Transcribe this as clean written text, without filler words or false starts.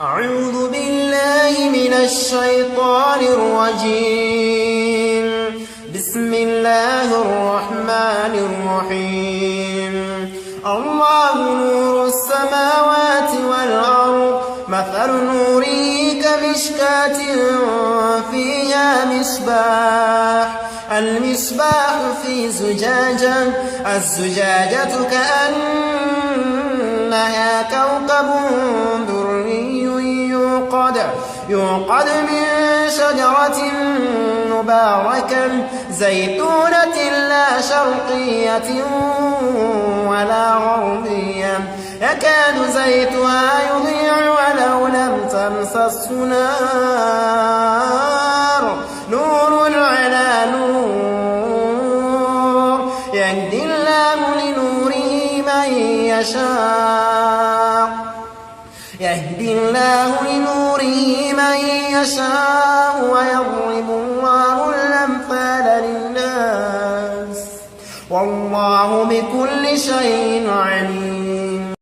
أعوذ بالله من الشيطان الرجيم. بسم الله الرحمن الرحيم. الله نور السماوات والأرض، مثل نوره كمشكاة فيها مصباح، المصباح في زجاجة، الزجاجة كأنها كوكب دري يوقد من شجرة مباركة زيتونة لا شرقية ولا غربية، يكاد زيتها يضيء ولو لم تمسسه نار، نور على نور، يهدي الله لنوره من يشاء، ويضرب الله الأمثال للناس، والله بكل شيء عليم.